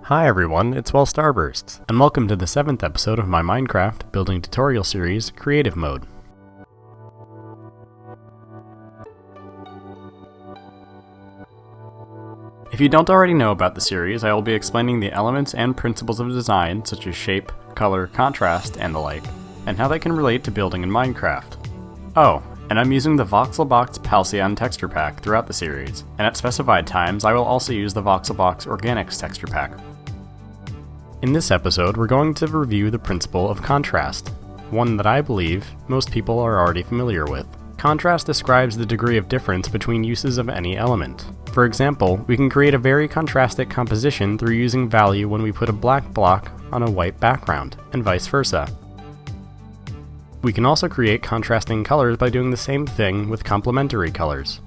Hi everyone, it's Well Starbursts, and welcome to the 7th episode of my Minecraft building tutorial series, Creative Mode. If you don't already know about the series, I will be explaining the elements and principles of design such as shape, color, contrast, and the like, and how they can relate to building in Minecraft. Oh, and I'm using the VoxelBox Halcyon texture pack throughout the series, and at specified times I will also use the VoxelBox Organics texture pack. In this episode, we're going to review the principle of contrast, one that I believe most people are already familiar with. Contrast describes the degree of difference between uses of any element. For example, we can create a very contrastic composition through using value when we put a black block on a white background, and vice versa. We can also create contrasting colors by doing the same thing with complementary colors.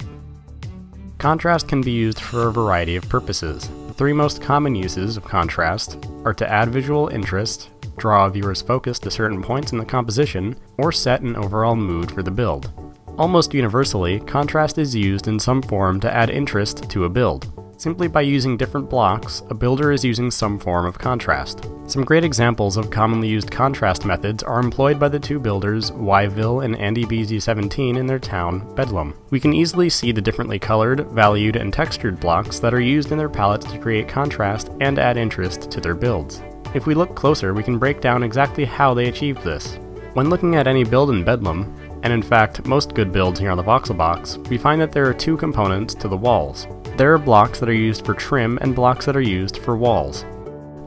Contrast can be used for a variety of purposes. The three most common uses of contrast are to add visual interest, draw a viewer's focus to certain points in the composition, or set an overall mood for the build. Almost universally, contrast is used in some form to add interest to a build. Simply by using different blocks, a builder is using some form of contrast. Some great examples of commonly used contrast methods are employed by the two builders Yville and AndyBZ17 in their town, Bedlam. We can easily see the differently colored, valued, and textured blocks that are used in their palettes to create contrast and add interest to their builds. If we look closer, we can break down exactly how they achieved this. When looking at any build in Bedlam, and in fact most good builds here on the VoxelBox, we find that there are two components to the walls. There are blocks that are used for trim and blocks that are used for walls.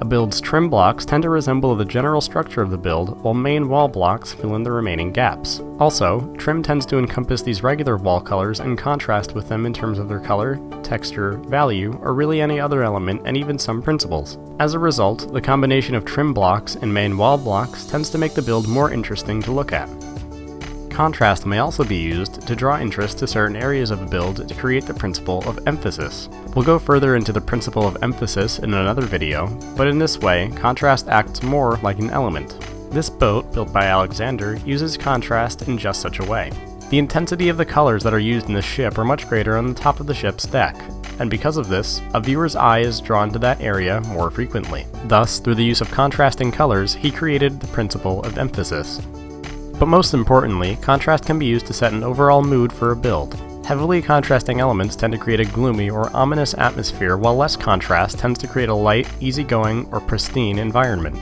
A build's trim blocks tend to resemble the general structure of the build, while main wall blocks fill in the remaining gaps. Also, trim tends to encompass these regular wall colors and contrast with them in terms of their color, texture, value, or really any other element, and even some principles. As a result, the combination of trim blocks and main wall blocks tends to make the build more interesting to look at. Contrast may also be used to draw interest to certain areas of a build to create the principle of emphasis. We'll go further into the principle of emphasis in another video, but in this way, contrast acts more like an element. This boat, built by Alexander, uses contrast in just such a way. The intensity of the colors that are used in the ship are much greater on the top of the ship's deck, and because of this, a viewer's eye is drawn to that area more frequently. Thus, through the use of contrasting colors, he created the principle of emphasis. But most importantly, contrast can be used to set an overall mood for a build. Heavily contrasting elements tend to create a gloomy or ominous atmosphere, while less contrast tends to create a light, easygoing, or pristine environment.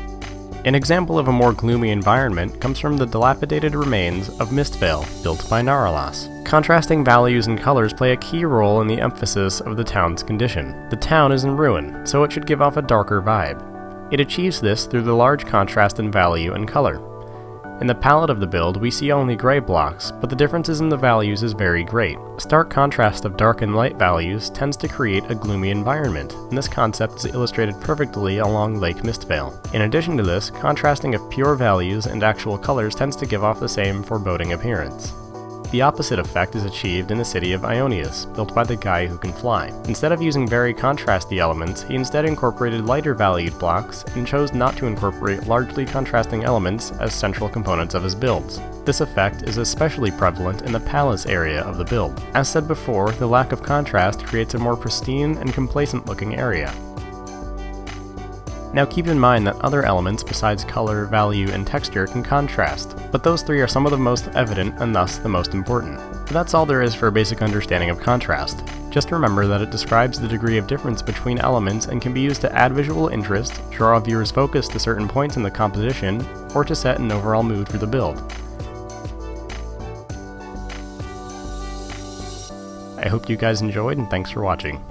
An example of a more gloomy environment comes from the dilapidated remains of Mistvale, built by Gnarlas. Contrasting values and colors play a key role in the emphasis of the town's condition. The town is in ruin, so it should give off a darker vibe. It achieves this through the large contrast in value and color. In the palette of the build, we see only gray blocks, but the differences in the values is very great. A stark contrast of dark and light values tends to create a gloomy environment, and this concept is illustrated perfectly along Lake Mistvale. In addition to this, contrasting of pure values and actual colors tends to give off the same foreboding appearance. The opposite effect is achieved in the city of Ionius, built by the guy who can fly. Instead of using very contrasty elements, he instead incorporated lighter valued blocks and chose not to incorporate largely contrasting elements as central components of his builds. This effect is especially prevalent in the palace area of the build. As said before, the lack of contrast creates a more pristine and complacent looking area. Now keep in mind that other elements besides color, value, and texture can contrast, but those three are some of the most evident and thus the most important. But that's all there is for a basic understanding of contrast. Just remember that it describes the degree of difference between elements and can be used to add visual interest, draw a viewer's focus to certain points in the composition, or to set an overall mood for the build. I hope you guys enjoyed, and thanks for watching.